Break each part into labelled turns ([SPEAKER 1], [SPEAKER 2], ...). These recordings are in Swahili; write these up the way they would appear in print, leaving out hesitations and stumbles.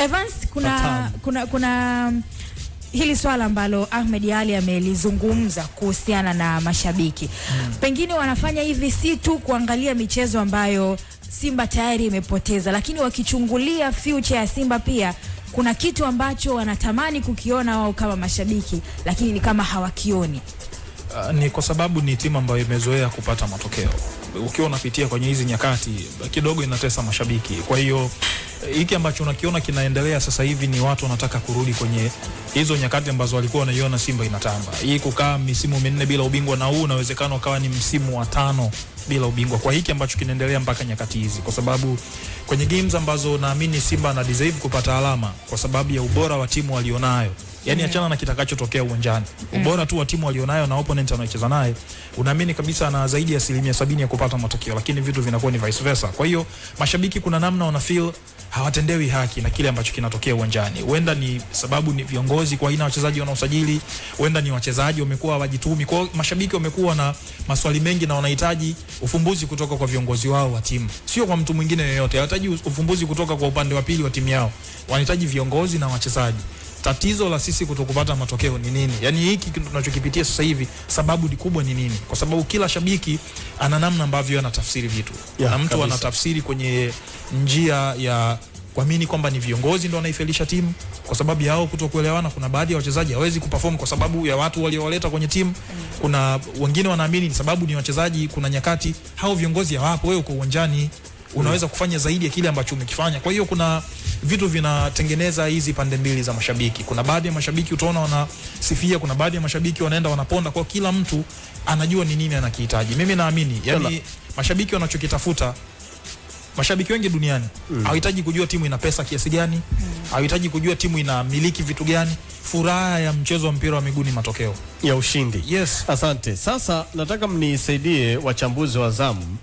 [SPEAKER 1] Evans, kuna hili swala ambalo Ahmed Ally amelizungumza kuhusiana na mashabiki. Pengine wanafanya hivi si tu kuangalia michezo ambayo Simba tayari imepoteza, lakini wakichungulia future ya Simba pia kuna kitu ambacho wanatamani kukiona wao kama mashabiki, lakini ni kama hawakioni.
[SPEAKER 2] Ni kwa sababu ni timu ambayo imezoea kupata matokeo. Ukiwa unapitia kwenye hizi nyakati kidogo inatesa mashabiki. Kwa hiyo hiki ambacho unakiona kinaendelea sasa hivi ni watu wanataka kurudi kwenye hizo nyakati ambazo walikuwa wanaiona Simba inatamba. Hii kukaa misimu minne bila ubingwa, na huu unawezekana ukawa ni msimu wa 5 bila ubingwa. Kwa hiki ambacho kinaendelea mpaka nyakati hizi, kwa sababu kwenye games ambazo naamini Simba ana deserve kupata alama kwa sababu ya ubora wa timu walionayo. Yani achana na kitakachotokea uwanjani. Ubora tu wa timu walionayo na opponent anayecheza naye, unaamini kabisa ana zaidi ya 70% ya kupata matokeo, lakini vitu vinakuwa ni vice versa. Kwa hiyo mashabiki kuna namna wana feel hawatendewi haki na kile ambacho kinatokea uwanjani. Huenda ni sababu ni viongozi kwa aina wachezaji wanaosajili, huenda ni wachezaji wamekuwa hawajitumi. Kwa mashabiki wamekuwa na maswali mengi na wanahitaji ufumbuzi kutoka kwa viongozi wao wa timu. Sio kwa mtu mwingine yeyote. Hawahitaji ufumbuzi kutoka kwa upande wa pili wa timu yao. Wanahitaji viongozi na wachezaji. Tatizo la sisi kutokupata matokeo ni nini? Yani hiki tunachokipitia sasa hivi sababu kubwa ni nini? Kwa sababu kila shabiki ana namna ambavyo anatafsiri vitu. Na mtu anatafsiri kwenye njia ya kuamini kwamba ni viongozi ndio wanaifelisha timu kwa sababu yao kutokuelewana. Kuna baadhi ya wachezaji hawezi kuperform kwa sababu ya watu waliowaleta kwenye timu. Kuna wengine wanaamini ni sababu ni wachezaji. Kuna nyakati hao viongozi hawapo, wewe uko uwanjani unaweza kufanya zaidi ya kile ambacho umekifanya. Kwa hiyo kuna vitu vinatengeneza hizi pande mbili za mashabiki. Kuna baadhi ya mashabiki utaona wanasifia, kuna baadhi ya mashabiki wanaenda wanaponda. Kwa kila mtu anajua ni nini anakihitaji. Mimi naamini yani mashabiki wanachokitafuta, mashabiki wengi duniani hawahitaji kujua timu ina pesa kiasi gani, hawahitaji kujua timu inamiliki vitu gani. Furaha ya mchezo wa mpira wa miguu ni matokeo
[SPEAKER 3] ya ushindi.
[SPEAKER 2] Yes.
[SPEAKER 3] Asante. Sasa nataka mnisaidie wachambuzi wa zamu.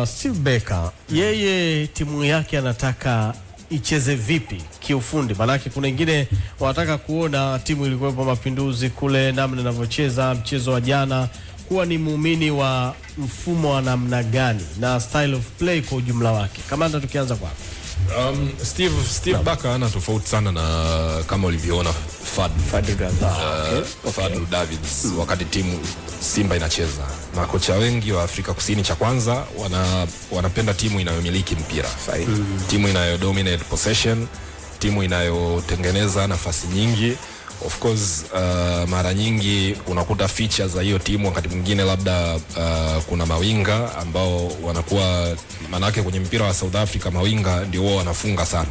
[SPEAKER 3] Steve Becker, yeye timu yake anataka icheze vipi kiufundi? Maanake kuna wengine wanataka kuona timu ilikuwepo Mapinduzi kule namna inavyocheza mchezo wa jana, kuwa ni muumini wa mfumo wa namna gani na style of play kwa ujumla wake. Kamanda, tukianza kwa
[SPEAKER 4] Steve Becker ana tofauti sana na kama ulivyoona Fadlu Davids wakati timu Simba inacheza. Na kocha wengi wa Afrika Kusini, cha kwanza wanapenda timu inayomiliki mpira. Timu inayodominate possession, timu inayotengeneza nafasi nyingi. Of course mara nyingi unakuta features za hiyo timu wakati mwingine labda kuna mawinga ambao wanakuwa, manake kwenye mpira wa South Africa mawinga ndio wao wanafunga sana.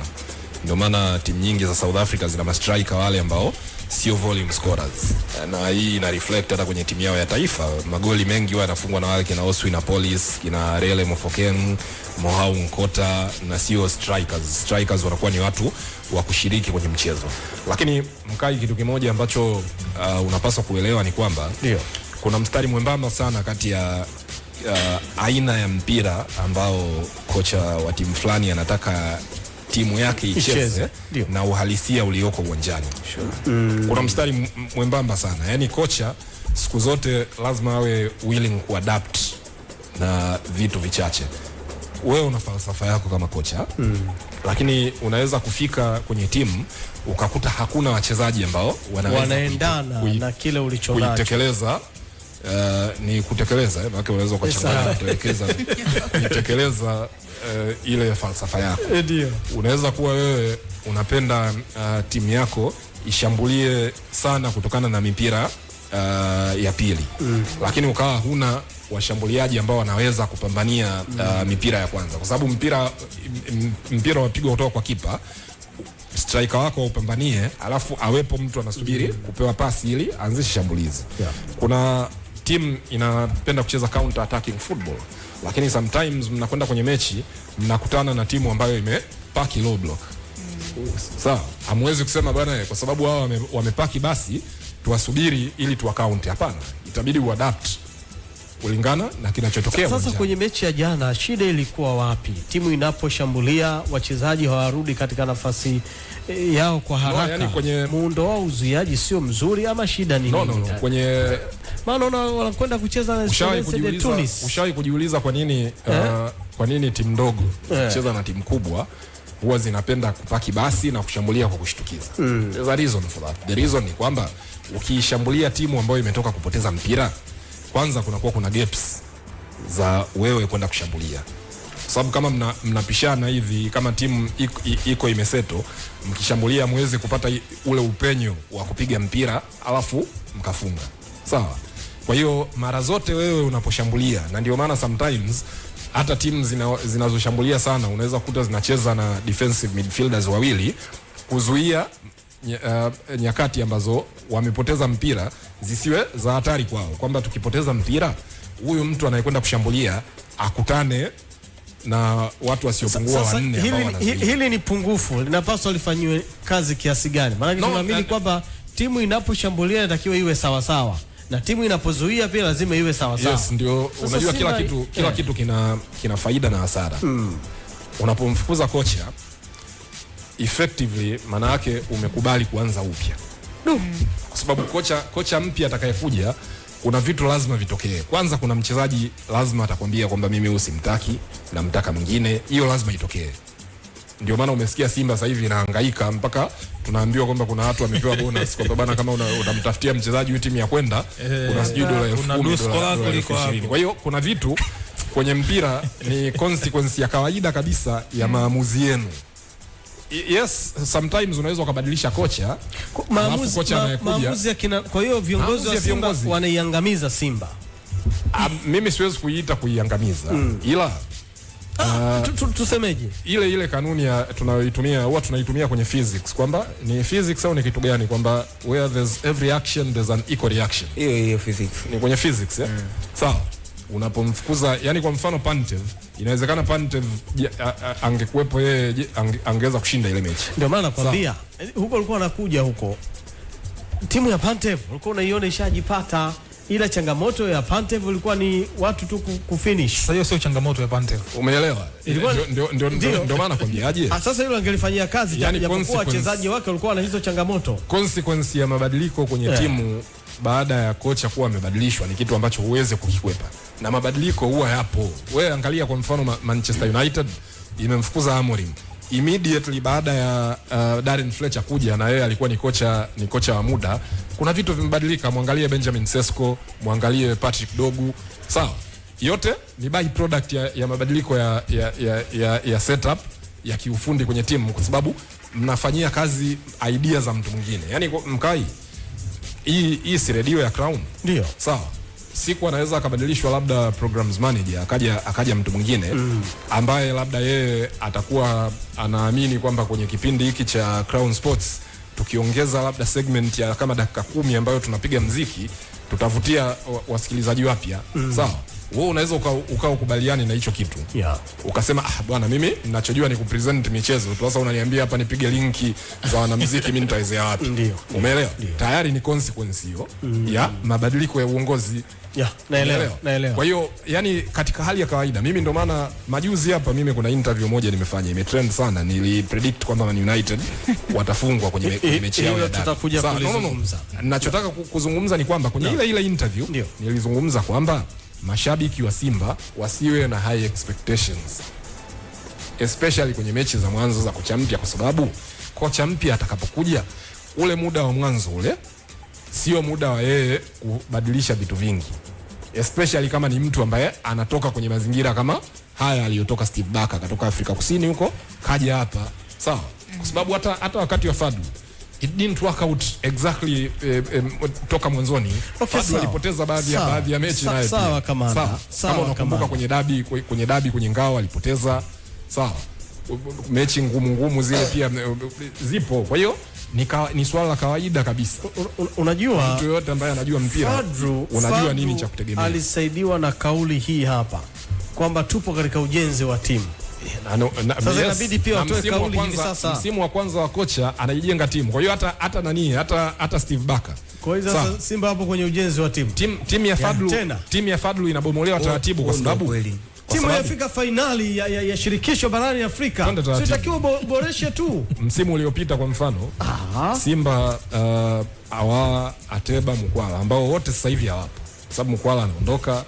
[SPEAKER 4] Ndio maana timu nyingi za South Africa zina mastriker wale ambao sio volume scorers. Na hii ina reflect hata kwenye timu yao ya taifa. Magoli mengi yanafungwa na wale kina Oswin Police, kina Rele Mofokeng, Mohau Nkota, na sio strikers. Strikers wanakuwa ni watu wa kushiriki kwenye mchezo. Lakini Mkai, kitu kimoja ambacho unapaswa kuelewa ni kwamba kuna mstari mwembamba sana kati ya aina ya mpira ambao kocha wa timu fulani anataka timu yake icheze na uhalisia ulioko uwanjani. Kuna mstari mwembamba sana. Yani kocha siku zote lazima awe willing kuadapt na vitu vichache. Wewe una falsafa yako kama kocha, lakini unaweza kufika kwenye timu ukakuta hakuna wachezaji ambao
[SPEAKER 3] wanaendana na kile ulichonacho.
[SPEAKER 4] Kuitekeleza ni kutekeleza, maana unaweza kuchanganya kutekeleza ile falsafa yako. Unaweza kuwa wewe unapenda timu yako ishambulie sana kutokana na mipira ya pili, lakini ukawa huna washambuliaji ambao wanaweza kupambania mipira ya kwanza, kwa sababu mpira wapigwa kutoka kwa kipa, striker wako upambanie, alafu awepo mtu anasubiri kupewa pasi ili aanzishe shambulizi. Kuna timu inapenda kucheza counter attacking football, lakini sometimes mnakwenda kwenye mechi mnakutana na timu ambayo imepaki low block. Sawa, hamwezi kusema bwana kwa sababu wao wamepaki basi tuwasubiri ili tuwakaunti. Hapana, itabidi uadapt kulingana na kinachotokea.
[SPEAKER 3] Sasa kwenye mechi ya jana shida ilikuwa wapi? Timu inaposhambulia wachezaji hawarudi katika nafasi yao kwa haraka. Yani kwenye muundo wao uzuiaji sio mzuri ama shida ni nini?
[SPEAKER 4] Kwenye
[SPEAKER 3] maana wanakwenda kucheza na
[SPEAKER 4] Tunis. Ushawahi kujiuliza kwa nini timu ndogo inacheza na timu kubwa huwa zinapenda kupaki basi na kushambulia kwa kushtukiza. There's a reason for that. The reason ni kwamba ukishambulia timu ambayo imetoka kupoteza mpira, kwanza kunakuwa kuna gaps za wewe kwenda kushambulia. Sababu kama mnapishana hivi, kama timu iko imeseto, mkishambulia muweze kupata ule upenyo wa kupiga mpira alafu mkafunga. Sawa? Kwa hiyo mara zote wewe unaposhambulia, na ndio maana sometimes hata timu zinazoshambulia sana unaweza kukuta zinacheza na defensive midfielders wawili kuzuia nyakati ambazo wamepoteza mpira zisiwe za hatari kwao, kwamba tukipoteza mpira huyu mtu anayekwenda kushambulia akutane na watu wasiopungua 4 ambao wanazuia.
[SPEAKER 3] Hili ni pungufu, linapaswa lifanywe kazi kiasi gani? Maana tunaamini kwamba timu inaposhambulia inatakiwa iwe sawa sawa, na timu inapozuia pia lazima iwe sawa sawa.
[SPEAKER 4] Yes, ndio. Unajua kila kitu kina faida na hasara. Unapomfukuza kocha effectively, maana yake umekubali kuanza upya. Kwa sababu kocha mpya atakayekuja, kuna vitu lazima vitokee. Kwanza kuna mchezaji lazima atakwambia kwamba mimi usimtaki, namtaka mwingine. Hiyo lazima itokee. Ndio maana umesikia Simba sasa hivi inahangaika mpaka tunaambiwa kwamba kuna watu wamepewa bonus kwa sababu kama unamtafutia mchezaji wa timu ya kwenda kuna sijui $10,000. Kwa hiyo kuna vitu kwenye mpira ni consequence ya kawaida kabisa ya maamuzi yenu. Yes, sometimes unaweza ukabadilisha kocha,
[SPEAKER 3] maamuzi ya kina. Kwa hiyo viongozi wa Simba wanaiangamiza Simba.
[SPEAKER 4] Mimi siwezi kuiita kuiangamiza, ila
[SPEAKER 3] tusemeje,
[SPEAKER 4] ile kanuni ya tunayoitumia huwa tunaitumia kwenye physics, kwamba ni physics au ni kitu gani, kwamba where there's every action there's an equal reaction.
[SPEAKER 5] Hiyo physics
[SPEAKER 4] ni kwenye physics sawa. Unapomfukuza, yani kwa mfano Pantev, inawezekana Pantev angekuepo yeye angeweza kushinda ile mechi.
[SPEAKER 3] Ndio maana nakwambia huko alikuwa anakuja huko timu ya Pantev ulikuwa unaiona ishajipata, ila changamoto ya Pantev ilikuwa ni watu tu kufinish.
[SPEAKER 2] Sasa hiyo sio changamoto ya Pantev,
[SPEAKER 4] umeelewa? Ndio maana nakwambiaje,
[SPEAKER 3] sasa hilo angelifanyia kazi, japokuwa wachezaji wake walikuwa na hizo changamoto.
[SPEAKER 4] Consequence ya mabadiliko kwenye timu baada ya kocha kuwa amebadilishwa ni kitu ambacho huweze kukikwepa, na mabadiliko huwa yapo. Wewe angalia kwa mfano Manchester United imemfukuza Amorim immediately baada ya Darren Fletcher kuja, na yeye alikuwa ni kocha wa muda. Kuna vitu vimebadilika, muangalie Benjamin Sesko, muangalie Patrick Dogu. Sawa, yote ni by product ya mabadiliko ya setup ya kiufundi kwenye timu, kwa sababu mnafanyia kazi idea za mtu mwingine. Yani mkai hii si radio ya Crown,
[SPEAKER 3] ndio
[SPEAKER 4] sawa. Siku anaweza akabadilishwa labda programs manager, akaja mtu mwingine ambaye labda yeye atakuwa anaamini kwamba kwenye kipindi hiki cha Crown Sports tukiongeza labda segment ya kama dakika 10 ambayo tunapiga mziki tutavutia wasikilizaji wapya. Sawa, wewe unaweza ukakubaliana na hicho kitu. Ukasema bwana, mimi ninachojua ni kupresent michezo tu, sasa unaniambia hapa nipige linki za wanamuziki, mimi nitaizea wapi? Umeelewa? Tayari ni consequence hiyo ya mabadiliko ya uongozi.
[SPEAKER 3] Naelewa.
[SPEAKER 4] Kwa hiyo yani katika hali ya kawaida, mimi ndo maana majuzi hapa mimi kuna interview moja nimefanya imetrend sana, nilipredict kwamba Man United watafungwa kwenye mechi yao ya dabi.
[SPEAKER 3] Tutakuja kulizungumza.
[SPEAKER 4] Ninachotaka kuzungumza ni kwamba kwenye ile interview nilizungumza kwamba mashabiki wa Simba wasiwe na high expectations, especially kwenye mechi za mwanzo za kocha mpya, kwa sababu kocha mpya atakapokuja, ule muda wa mwanzo ule sio muda wa yeye kubadilisha vitu vingi, especially kama ni mtu ambaye anatoka kwenye mazingira kama haya aliyotoka Steve Barker, akatoka Afrika Kusini huko kaja hapa. Sawa, kwa sababu hata wakati wa Fadu it didn't work out exactly toka mwanzoni. Fadu alipoteza baadhi ya mechi naye.
[SPEAKER 3] Sawa, kama
[SPEAKER 4] unakumbuka kwenye dabi kwenye Ngao alipoteza. Sawa, mechi ngumu zile pia zipo. Kwa hiyo ni swala la kawaida kabisa.
[SPEAKER 3] Unajua
[SPEAKER 4] mtu yote ambaye anajua mpira unajua nini cha kutegemea.
[SPEAKER 3] Alisaidiwa na kauli hii hapa kwamba tupo katika ujenzi wa timu. Sasa inabidi pia watoe kauli hivi sasa.
[SPEAKER 4] Msimu wa kwanza wa kocha anaijenga timu. Kwa hiyo hata Steve Barker.
[SPEAKER 3] Kwa hiyo sasa Simba hapo kwenye ujenzi wa timu.
[SPEAKER 4] Timu ya Fadlu inabomolewa taratibu, kwa sababu
[SPEAKER 3] timu ya Afrika finali ya shirikisho barani Afrika sio takiwa boreshe tu.
[SPEAKER 4] Msimu uliopita kwa mfano Simba Awa, Ateba, Mkwala ambao wote sasa hivi hawapo, sababu Mkwala ameondoka,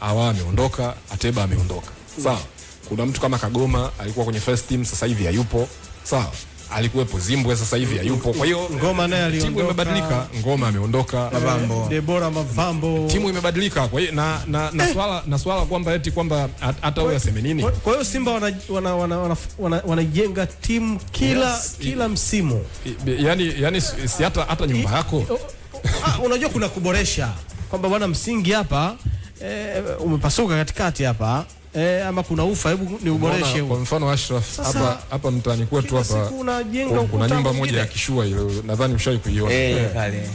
[SPEAKER 4] Awa ameondoka, Ateba ameondoka. Sawa, Kuna mtu kama Kagoma alikuwa kwenye first team, sasa hivi hayupo. Sawa, alikuwepo Zimbwe, sasa hivi hayupo. Kwa hiyo
[SPEAKER 3] Ngoma naye aliondoka,
[SPEAKER 4] timu imebadilika. Ngoma ameondoka,
[SPEAKER 3] Debora Mavambo,
[SPEAKER 4] timu imebadilika. Kwa hiyo na swala kwamba eti kwamba hata wewe aseme nini.
[SPEAKER 3] Kwa hiyo Simba wanajenga timu kila msimu.
[SPEAKER 4] Yani si hata nyumba yako.
[SPEAKER 3] Unajua kuna kuboresha kwamba bwana msingi hapa umepasuka katikati hapa. Ama kuna ufa, hebu ni uboreshe.
[SPEAKER 4] Kwa mfano Ashraf, hapa mtaani kwetu hapa kuna nyumba moja ya kishua ile, nadhani mshawahi kuiona.
[SPEAKER 5] Pale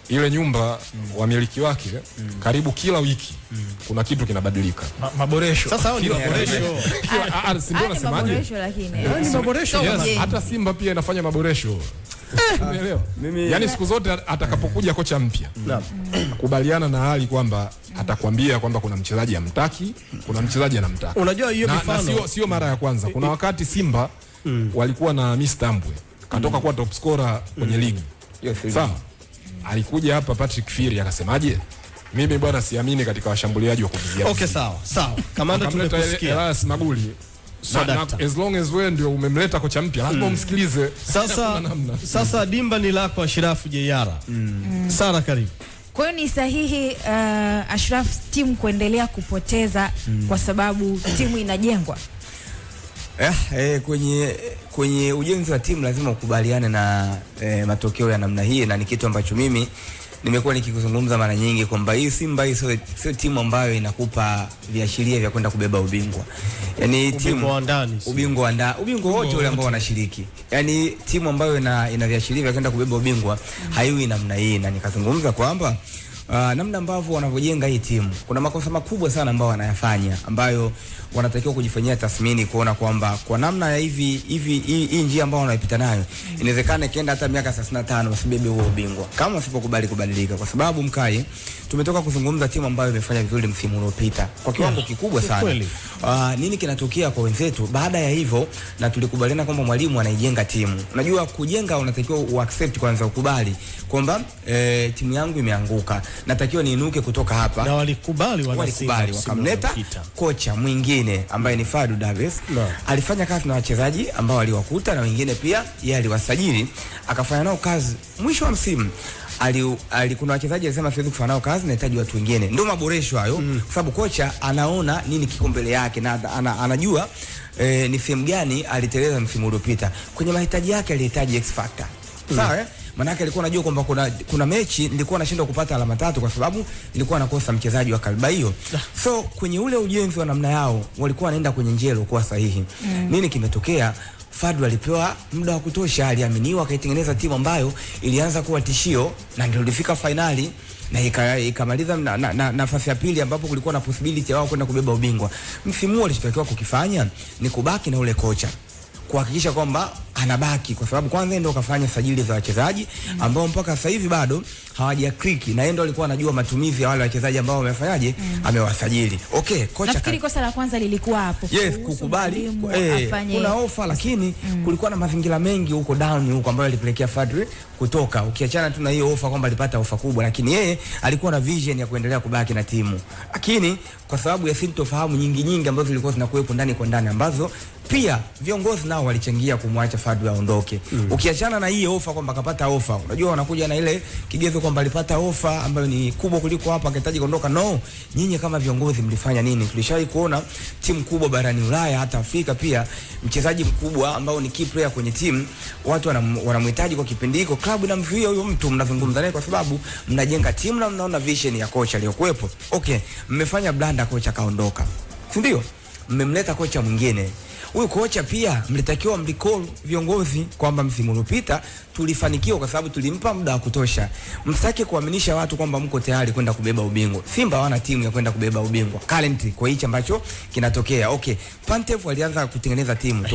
[SPEAKER 4] ile nyumba wamiliki wake karibu kila wiki kuna kitu kinabadilika.
[SPEAKER 2] Maboresho.
[SPEAKER 3] Sasa hao ni maboresho.
[SPEAKER 4] Ndio nasemaje?
[SPEAKER 1] Maboresho lakini.
[SPEAKER 3] Ni maboresho.
[SPEAKER 4] Hata Simba pia inafanya maboresho. Umeelewa? Yaani siku zote atakapokuja kocha mpya, kubaliana na hali kwamba atakwambia kwamba kuna mchezaji amtaki, kuna mchezaji anamtaka.
[SPEAKER 3] Unajua hiyo mifano
[SPEAKER 4] sio mara ya kwanza. Kuna wakati Simba walikuwa na Mr. Tambwe, katoka kuwa top scorer kwenye ligi. Sawa. Alikuja hapa Patrick Firi akasemaje? Mimi bwana siamini katika washambuliaji wa kuvizia.
[SPEAKER 3] Okay, sawa. Kamanda, tumekusikia.
[SPEAKER 4] Elias Maguli. As long as wewe ndio umemleta kocha mpya, lazima umsikilize.
[SPEAKER 3] Sasa dimba ni lako Ashraf Jeyara. Sana karibu.
[SPEAKER 1] Kwa hiyo ni sahihi Ashraf, timu kuendelea kupoteza kwa sababu timu inajengwa?
[SPEAKER 5] Kwenye ujenzi wa timu lazima ukubaliane na matokeo ya namna hii, na ni kitu ambacho mimi nimekuwa nikizungumza mara nyingi kwamba hii Simba hii sio timu ambayo inakupa viashiria vya kwenda kubeba ubingwa. Yaani timu ubingwa wote ule ambao wanashiriki. Yaani timu ambayo ina viashiria vya kwenda kubeba ubingwa haiwi namna hii, na nikazungumza kwamba namna ambavyo wanavyojenga hii timu kuna makosa makubwa sana ambayo wanayafanya, ambayo wanatakiwa kujifanyia tathmini kuona kwamba kwa namna ya hivi hii njia ambayo wanaipita nayo inawezekana ikienda hata miaka 35 wasibebe huo ubingwa kama wasipokubali kubadilika. Kwa sababu Mkai, tumetoka kuzungumza timu ambayo imefanya vizuri msimu uliopita kwa kiwango kikubwa sana. Nini kinatokea kwa wenzetu baada ya hivyo? Na tulikubaliana kwamba mwalimu anaijenga timu. Unajua kujenga unatakiwa uaccept kwanza, ukubali kwamba timu yangu imeanguka, natakiwa niinuke kutoka hapa.
[SPEAKER 3] Na walikubali
[SPEAKER 5] wakamleta kocha mwingine ambaye ni Fadu Davis. Alifanya kazi na wachezaji ambao aliwakuta, na wengine pia yeye aliwasajili akafanya nao kazi. Mwisho wa msimu kuna wachezaji alisema siwezi kufanya nao kazi, nahitaji watu wengine. Ndio maboresho hayo, kwa sababu kocha anaona nini kiko mbele yake na anajua ni sehemu gani aliteleza msimu uliopita. Kwenye mahitaji yake alihitaji X factor. Sawa? Manake alikuwa anajua kwamba kuna mechi nilikuwa nashindwa kupata alama 3 kwa sababu nilikuwa nakosa mchezaji wa kaliba hiyo. So kwenye ule ujenzi wa namna yao walikuwa wanaenda kwenye njia iliyokuwa sahihi. Nini kimetokea? Fadu alipewa muda wa kutosha, aliaminiwa, akaitengeneza timu ambayo ilianza kuwa tishio na ndio ilifika finali na ikamaliza nafasi ya pili, ambapo kulikuwa na possibility ya wao kwenda kubeba ubingwa. Msimu walichotakiwa kukifanya ni kubaki na ule kocha, kuhakikisha kwamba anabaki, kwa sababu kwanza ndio kafanya sajili za wachezaji ambao mpaka sasa hivi bado hawaja click, na yeye ndio alikuwa anajua matumizi ya wale wachezaji ambao wamefanyaje, amewasajili. Okay, kocha
[SPEAKER 1] nafikiri kosa la kwanza lilikuwa hapo.
[SPEAKER 5] Yes, kukubali kuna ofa, lakini kulikuwa na mazingira mengi huko down huko ambayo alipelekea Fadri kutoka. Ukiachana tu na hiyo ofa kwamba alipata ofa kubwa, lakini yeye alikuwa na vision ya kuendelea kubaki na timu. Lakini kwa sababu ya sintofahamu nyingi ambazo zilikuwa zinakuwepo ndani kwa ndani, ambazo pia viongozi nao walichangia kumwacha Fadlu aondoke. Ukiachana na hii ofa kwamba akapata ofa, unajua wanakuja na ile kigezo kwamba alipata ofa ambayo ni kubwa kuliko hapa, akahitaji kuondoka. No, nyinyi kama viongozi mlifanya nini? Tulishawahi kuona timu kubwa barani Ulaya, hata Afrika pia, mchezaji mkubwa ambao ni key player kwenye timu, watu wanamhitaji kwa kipindi hiko, klabu inamzuia huyo mtu, mnazungumza naye kwa sababu mnajenga timu na mnaona vision ya kocha aliyokuepo. Okay, mmefanya blanda, kocha kaondoka, si ndio? Mmemleta kocha mwingine. Huyu kocha pia mlitakiwa mlicall viongozi kwamba msimu uliopita tulifanikiwa kwa sababu tulimpa muda wa kutosha. Msitaki kuaminisha watu kwamba mko tayari kwenda kubeba ubingwa. Simba hawana timu ya kwenda kubeba ubingwa currently kwa hicho ambacho kinatokea. Okay, Pantev alianza kutengeneza timu.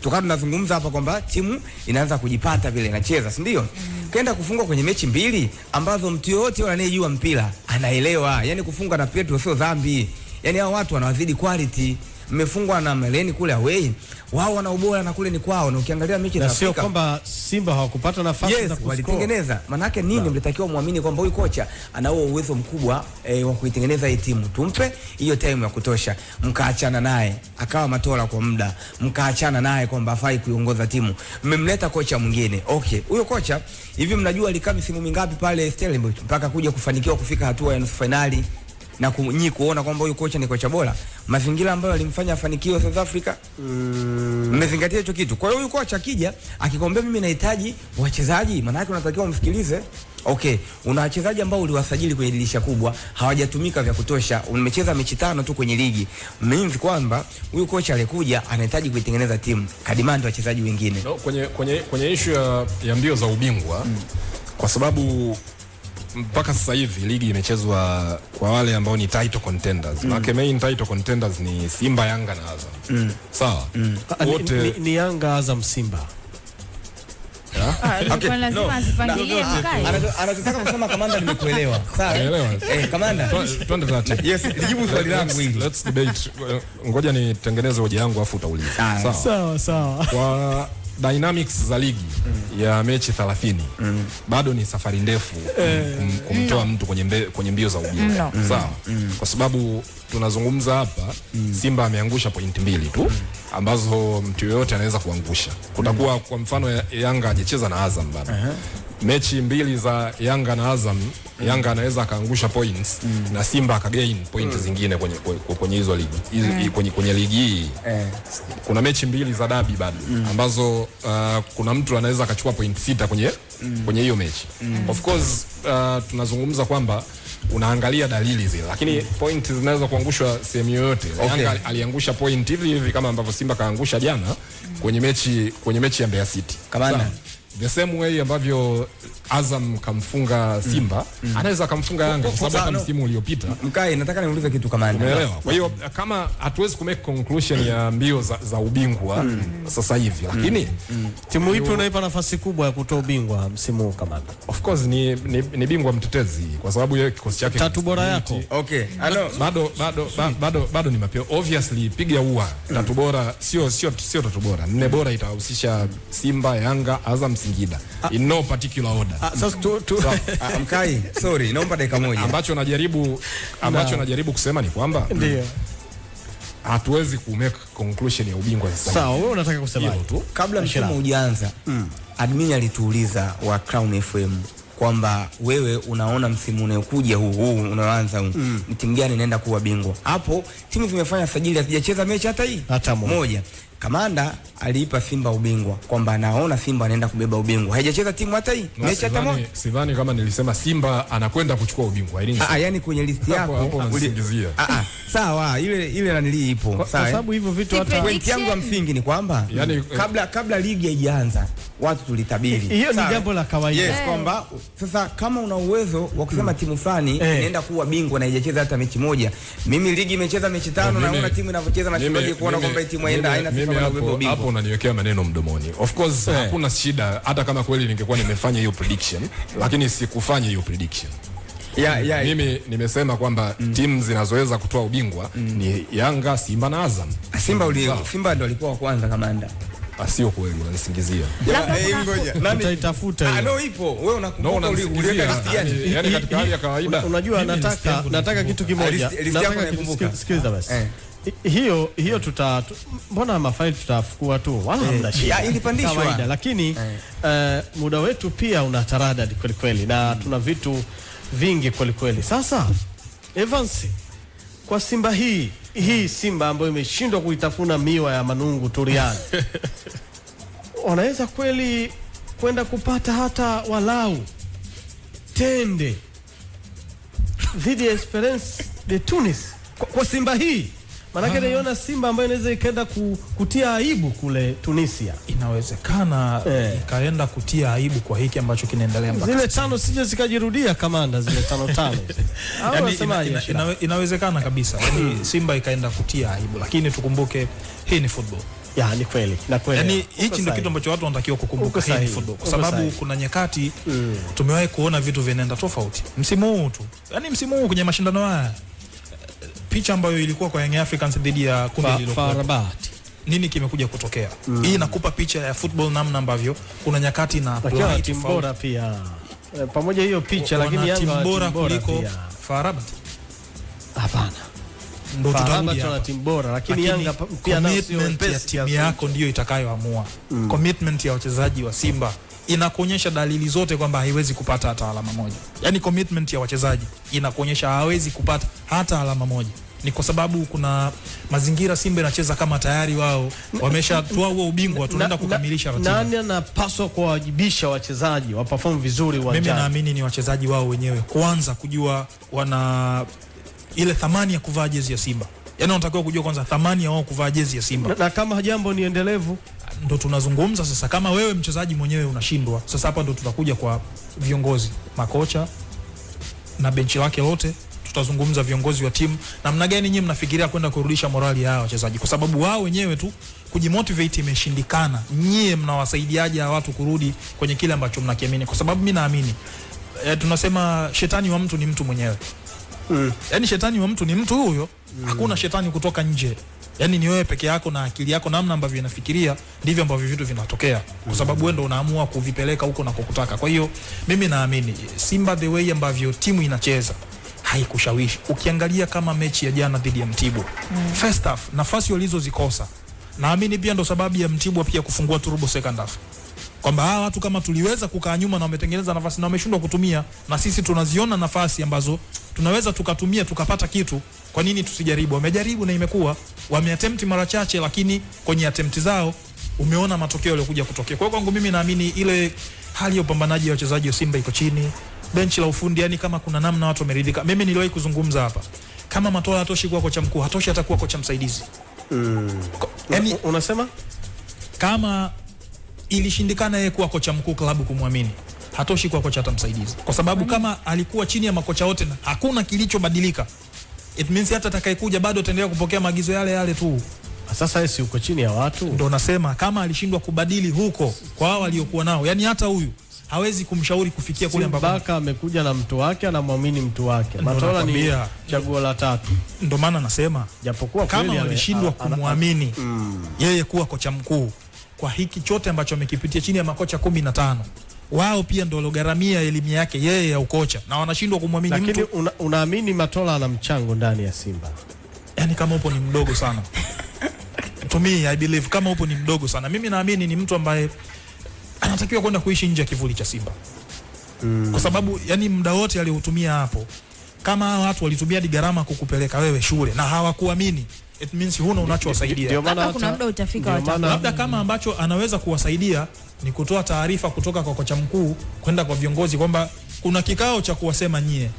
[SPEAKER 5] Tukawa tunazungumza hapa kwamba timu inaanza kujipata vile inacheza, si ndio? Kaenda kufungwa kwenye mechi 2 ambazo mtu yote anayejua mpira anaelewa. Yaani kufunga na Petro sio dhambi. Yaani hao watu wanawazidi quality. Mmefungwa na Meleni kule away, wao wana ubora na kule ni kwao, na ukiangalia mechi
[SPEAKER 3] na sio kwamba Simba hawakupata nafasi za
[SPEAKER 5] kuscore. Walitengeneza. Manake nini? Mlitakiwa muamini kwamba huyu kocha ana uwezo mkubwa wa kuitengeneza hii timu. Tumpe hiyo time ya kutosha. Mkaachana naye, akawa Matola kwa muda. Mkaachana naye kwamba hafai kuiongoza timu. Mmemleta kocha mwingine. Okay, huyo kocha hivi mnajua alikaa misimu mingapi pale Stellenbosch mpaka kuja kufanikiwa kufika hatua ya nusu finali na kuona kwamba huyu kocha ni kocha bora, mazingira ambayo alimfanya afanikiwe South Africa. Mmezingatia hicho kitu. Kwa hiyo huyu kocha akija akikwambia mimi nahitaji wachezaji, maana yake unatakiwa umsikilize. Okay, una wachezaji ambao uliwasajili kwenye dirisha kubwa, hawajatumika vya kutosha. Umecheza mechi 5 tu kwenye ligi. Means kwamba huyu kocha alikuja anahitaji kuitengeneza timu, kadimanda wachezaji wengine.
[SPEAKER 4] No, kwenye issue ya mbio za ubingwa kwa sababu mpaka sasa hivi ligi imechezwa kwa wale ambao ni title contenders. Maana main title contenders ni Simba, Yanga na Azam. Sawa.
[SPEAKER 3] Wote ni Yanga, Azam, Simba.
[SPEAKER 1] Okay. Lazima asipangilie mkai.
[SPEAKER 5] Anataka kusema kamanda, nimekuelewa. Sawa. Kamanda.
[SPEAKER 4] Twende taratibu.
[SPEAKER 5] Yes, jibu swali langu hili.
[SPEAKER 4] Let's debate. Ngoja nitengeneze hoja yangu afu utauliza.
[SPEAKER 3] Sawa.
[SPEAKER 4] Kwa dynamics za ligi ya mechi 30 bado ni safari ndefu kumtoa mtu kwenye mbio za ubingwa. Sawa. Kwa sababu tunazungumza hapa Simba ameangusha pointi 2 tu ambazo mtu yoyote anaweza kuangusha. Kutakuwa kwa mfano Yanga hajacheza na Azam bado. Mechi 2 za Yanga na Azam, Yanga anaweza akaangusha points na Simba akagain points zingine kwenye hizo ligi. Kwenye ligi hii kuna mechi 2 za dabi bado ambazo kuna mtu anaweza akachukua point 6 kwenye hiyo mechi. Of course tunazungumza kwamba unaangalia dalili zile, lakini point zinaweza kuangushwa sehemu yoyote. Yanga aliangusha point hivi kama ambavyo Simba kaangusha jana kwenye mechi ya Mbeya City.
[SPEAKER 5] Kamanda,
[SPEAKER 4] the same way ambavyo Azam kamfunga Simba anaweza kamfunga Yanga kwa sababu hata msimu uliopita.
[SPEAKER 5] Mkai, nataka niulize kitu kamanda.
[SPEAKER 4] Umeelewa? Kwa hiyo kama hatuwezi kumake conclusion ya mbio za ubingwa sasa hivi, lakini
[SPEAKER 3] timu ipi unaipa nafasi kubwa ya kutoa ubingwa msimu huu kamanda?
[SPEAKER 4] Of course ni bingwa mtetezi kwa sababu yeye kikosi chake
[SPEAKER 3] 3 bora yako.
[SPEAKER 5] Okay.
[SPEAKER 4] Bado ni mapeo. Obviously piga ua 3 bora sio 3 bora. 4 bora itahusisha Simba, Yanga, Azam, Singida. In no particular order.
[SPEAKER 3] Sasa
[SPEAKER 5] Mkai, sorry, naomba dakika moja.
[SPEAKER 4] Ambacho najaribu kusema ni kwamba
[SPEAKER 3] ndio
[SPEAKER 4] hatuwezi kumake conclusion ya ubingwa sasa.
[SPEAKER 3] Sawa, wewe unataka kusema
[SPEAKER 5] tu kabla msimu hujaanza. Admin alituuliza wa Crown FM kwamba wewe unaona msimu unaokuja huu unaanza ni timu gani inaenda kuwa bingwa? Hapo timu zimefanya sajili hazijacheza mechi hata moja. Kamanda aliipa Simba ubingwa kwamba anaona Simba anaenda kubeba ubingwa. Haijacheza timu hata mechi hata moja.
[SPEAKER 4] Sidhani kama nilisema Simba anakwenda kuchukua ubingwa.
[SPEAKER 5] Yani kwenye list yako
[SPEAKER 4] ulisingizia.
[SPEAKER 5] Sawa, ile nanili ipo. Sawa.
[SPEAKER 3] Kwa sababu hivyo vitu hata
[SPEAKER 5] point yangu ya msingi ni kwamba yani, kabla ligi haijaanza watu tulitabiri.
[SPEAKER 3] Hiyo ni jambo la kawaida.
[SPEAKER 5] Yes, kwamba sasa kama una uwezo wa kusema timu fulani inaenda kuwa bingwa na haijacheza hata mechi moja. Mimi ligi imecheza mechi 5 na naona timu inavyocheza na shibaji kuona kwamba timu haina sifa ya kubeba ubingwa.
[SPEAKER 4] Hapo unaniwekea maneno mdomoni. Of course hakuna shida hata kama kweli ningekuwa nimefanya hiyo prediction, lakini sikufanya hiyo prediction. Mimi nimesema kwamba timu zinazoweza kutoa ubingwa ni Yanga, Simba na Azam.
[SPEAKER 5] Simba ndio alikuwa wa kwanza kamanda.
[SPEAKER 4] Sio kweli, unanisingizia.
[SPEAKER 5] Ngoja.
[SPEAKER 3] Nani itaitafuta hiyo?
[SPEAKER 5] No ipo. Wewe unakumbuka uliweka list gani?
[SPEAKER 4] Yani katika hali ya kawaida.
[SPEAKER 3] Unajua nataka kitu kimoja. Sikiliza basi. Hiyo mbona mafaili tutafukua tu wala hamna shida.
[SPEAKER 5] Ilipandishwa
[SPEAKER 3] kawaida, lakini muda wetu pia una taradadi kweli kweli na tuna vitu vingi kweli kweli. Sasa Evans, kwa Simba hii Simba ambayo imeshindwa kuitafuna miwa ya Manungu Turiani wanaweza kweli kwenda kupata hata walau tende dhidi ya Esperance de Tunis kwa Simba hii? Manake naiona Simba ambayo inaweza ikaenda kutia aibu kule Tunisia.
[SPEAKER 2] Inawezekana ikaenda kutia aibu kwa hiki ambacho kinaendelea mpaka.
[SPEAKER 3] Zile 5 sije zikajirudia kamanda, zile 5.
[SPEAKER 2] Yani inawezekana kabisa. Yani Simba ikaenda kutia aibu, lakini tukumbuke hii ni football.
[SPEAKER 3] Ya ni kweli. Na kweli.
[SPEAKER 2] Yani hichi ndio kitu ambacho watu wanatakiwa kukumbuka, hii ni football. Kwa sababu kuna nyakati tumewahi kuona vitu vinaenda tofauti. Msimu huu tu. Yani msimu huu kwenye mashindano haya picha ambayo ilikuwa kwa Young Africans dhidi ya kundi lililokuwa
[SPEAKER 3] Rabat.
[SPEAKER 2] nini kimekuja kutokea. Hii inakupa picha ya football namna ambavyo kuna nyakati na
[SPEAKER 3] play timu bora pia. Pamoja hiyo picha lakini Yanga
[SPEAKER 2] timu bora kuliko FAR Rabat.
[SPEAKER 3] Hapana.
[SPEAKER 2] Ndio
[SPEAKER 3] tutarudi hapa timu bora lakini Yanga pia nao sio
[SPEAKER 2] pesi. Timu yako ndio itakayoamua. Commitment ya wachezaji wa Simba inakuonyesha dalili zote kwamba haiwezi kupata hata alama moja. Yaani commitment ya wachezaji inakuonyesha hawezi kupata hata alama moja. Ni kwa sababu kuna mazingira Simba inacheza kama tayari wao wameshatoa huo ubingwa, tunaenda kukamilisha ratiba.
[SPEAKER 3] Nani anapaswa kuwajibisha wachezaji wa perform vizuri uwanjani?
[SPEAKER 2] Mimi naamini ni wachezaji wao wenyewe kwanza kujua wana ile thamani ya kuvaa jezi ya Simba. Yaani wanatakiwa kujua kwanza thamani ya wao kuvaa jezi ya Simba.
[SPEAKER 3] Na kama jambo ni endelevu
[SPEAKER 2] ndo tunazungumza sasa. Kama wewe mchezaji mwenyewe unashindwa, sasa hapa ndo tutakuja kwa viongozi, makocha na benchi lake lote. Tutazungumza viongozi wa timu namna gani nyinyi mnafikiria kwenda kurudisha morali ya wachezaji, kwa sababu wao wenyewe tu kujimotivate imeshindikana. Nyie mnawasaidiaje watu kurudi kwenye kile ambacho mnakiamini? Kwa sababu mimi naamini tunasema shetani wa mtu ni mtu mwenyewe. Yaani shetani wa mtu ni mtu huyo. Hakuna shetani kutoka nje. Yaani ni wewe peke yako na akili yako, namna ambavyo unafikiria ndivyo ambavyo vitu vinatokea, kwa sababu wewe ndio unaamua kuvipeleka huko na kukutaka. Kwa hiyo mimi naamini Simba the way ambavyo timu inacheza haikushawishi. Ukiangalia kama mechi ya jana dhidi ya Mtibwa, first half nafasi walizozikosa, naamini pia ndo sababu ya Mtibwa pia kufungua turbo second half. Kwamba hawa watu kama tuliweza kukaa nyuma na wametengeneza nafasi na wameshindwa kutumia, na sisi tunaziona nafasi ambazo tunaweza tukatumia tukapata kitu, kwa nini tusijaribu? Wamejaribu na imekuwa, wameattempt mara chache, lakini kwenye attempt zao umeona matokeo yaliokuja kutokea. Kwa hiyo kwangu mimi naamini ile hali ya upambanaji wa wachezaji wa Simba iko chini. Benchi la ufundi, yani kama kuna namna watu wameridhika. Mimi niliwahi kuzungumza hapa, kama Matola hatoshi kuwa kocha mkuu, hatoshi hata kuwa kocha msaidizi.
[SPEAKER 3] Yani unasema
[SPEAKER 2] kama ilishindikana yeye kuwa kocha mkuu klabu kumwamini, hatoshi kuwa kocha hata msaidizi, kwa sababu kama alikuwa chini ya makocha wote na hakuna kilichobadilika, it means hata atakayekuja bado ataendelea kupokea maagizo yale yale tu.
[SPEAKER 3] Sasa yeye si uko chini ya watu,
[SPEAKER 2] ndio nasema kama alishindwa kubadili huko kwa hao waliokuwa nao, yani hata huyu hawezi kumshauri kufikia kule ambako
[SPEAKER 3] Baka amekuja na mtu wake, anamwamini mtu wake. Matola ni chaguo la tatu.
[SPEAKER 2] Ndio maana nasema
[SPEAKER 3] japokuwa
[SPEAKER 2] kama walishindwa kumwamini yeye kuwa kocha mkuu kwa hiki chote ambacho amekipitia chini ya makocha 15, wao pia ndio walogharamia elimu yake yeye ya ukocha na wanashindwa kumwamini mtu.
[SPEAKER 3] Lakini unaamini Matola ana mchango ndani ya Simba?
[SPEAKER 2] Yani kama upo ni mdogo sana. To me I believe kama upo ni mdogo sana. Mimi naamini ni mtu ambaye anatakiwa kwenda kuishi nje ya kivuli cha Simba. Kwa sababu yani muda wote aliotumia hapo, kama watu walitumia di gharama kukupeleka wewe shule na hawakuamini, it means huna unachowasaidia.
[SPEAKER 1] Hata kuna muda utafika watamu.
[SPEAKER 2] Labda kama ambacho anaweza kuwasaidia ni kutoa taarifa kutoka kwa kocha mkuu kwenda kwa viongozi kwamba kuna kikao cha kuwasema nyie.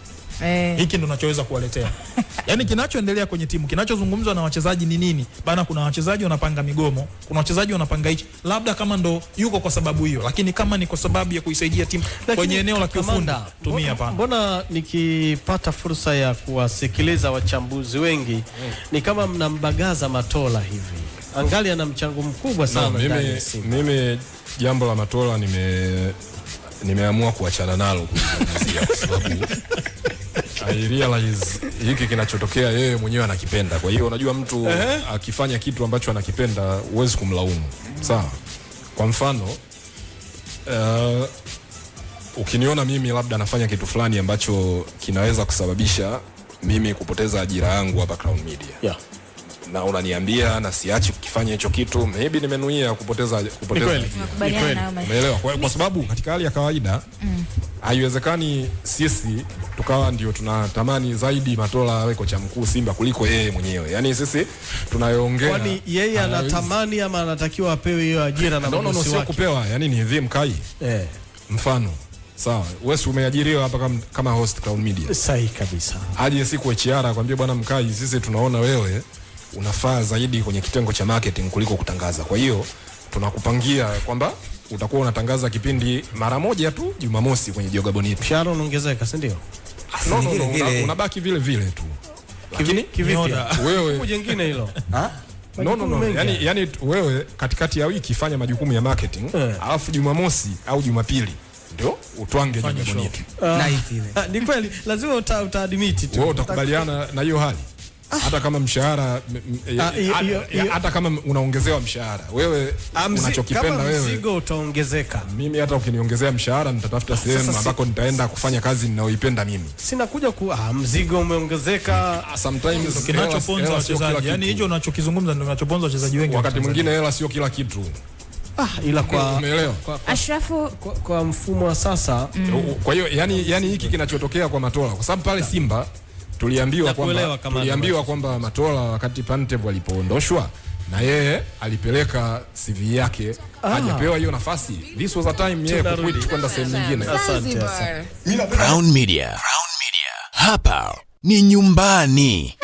[SPEAKER 2] Hiki ndo nachoweza kuwaletea. Yaani kinachoendelea kwenye timu, kinachozungumzwa na wachezaji ni nini? Bana, kuna wachezaji wanapanga migomo, kuna wachezaji wanapanga hichi. Labda kama ndo yuko kwa sababu hiyo, lakini kama ni kwa sababu ya kuisaidia timu kwenye eneo la kiufundi, tumia hapana.
[SPEAKER 3] Mbona nikipata fursa ya kuwasikiliza wachambuzi wengi ni kama mnambagaza Matola hivi? Angali ana mchango mkubwa sana ndani ya Simba.
[SPEAKER 4] Mimi jambo la Matola nimeamua kuachana nalo kwa sababu I realize hiki kinachotokea yeye mwenyewe anakipenda. Kwa hiyo unajua mtu akifanya kitu ambacho anakipenda huwezi kumlaumu. Sawa. Kwa mfano ukiniona mimi labda nafanya kitu fulani ambacho kinaweza kusababisha mimi kupoteza ajira yangu hapa Crown Media. Na unaniambia na siachi kukifanya hicho kitu, maybe nimenuia kupoteza. Umeelewa? Kwa sababu katika hali ya kawaida haiwezekani sisi tukawa ndio tunatamani zaidi Matola awe kocha mkuu Simba kuliko yeye mwenyewe. Yaani sisi tunayoongea,
[SPEAKER 3] kwani yeye anatamani ama anatakiwa apewe hiyo ajira na bosi wake?
[SPEAKER 4] Sio kupewa, yani ni hivi Mkai. Mfano, sawa, wewe umeajiriwa hapa kama host Crown Media.
[SPEAKER 3] Sahihi kabisa.
[SPEAKER 4] Aje siku HR akwambie bwana Mkai, sisi tunaona wewe unafaa zaidi kwenye kitengo cha marketing kuliko kutangaza. Kwa hiyo tunakupangia kwamba utakuwa unatangaza kipindi mara moja tu Jumamosi kwenye Joga Bonito.
[SPEAKER 3] Mshahara unaongezeka, si ndio?
[SPEAKER 4] Unabaki vile vile tu.
[SPEAKER 3] Lakini kivipi?
[SPEAKER 4] Wewe
[SPEAKER 3] jingine hilo.
[SPEAKER 4] Yani wewe katikati ya wiki fanya majukumu ya marketing, alafu Jumamosi au Jumapili ndio utwange Joga Bonito.
[SPEAKER 3] Ni kweli, lazima utaadmit tu.
[SPEAKER 4] Wewe utakubaliana na hiyo hali? hata kama mshahara hata kama unaongezewa mshahara wewe unachokipenda wewe,
[SPEAKER 3] mzigo utaongezeka.
[SPEAKER 4] Mimi hata ukiniongezea mshahara nitatafuta sehemu ambako nitaenda kufanya kazi ninayoipenda mimi.
[SPEAKER 3] Sina kuja mzigo umeongezeka.
[SPEAKER 4] Sometimes
[SPEAKER 2] kinachoponza wachezaji, yani hicho unachokizungumza ndio kinachoponza wachezaji wengi.
[SPEAKER 4] Wakati mwingine hela sio kila kitu.
[SPEAKER 3] Ila kwa
[SPEAKER 1] Ashrafu
[SPEAKER 3] kwa mfumo wa sasa.
[SPEAKER 4] Kwa hiyo yani hiki kinachotokea kwa Matola, kwa sababu pale Simba tuliambiwa kwamba Matola wakati Pantev alipoondoshwa na yeye alipeleka CV yake, hajapewa hiyo nafasi. This was a time yeye kuquit kwenda sehemu nyingine.
[SPEAKER 3] Asante.
[SPEAKER 6] Crown Media. Hapa ni nyumbani.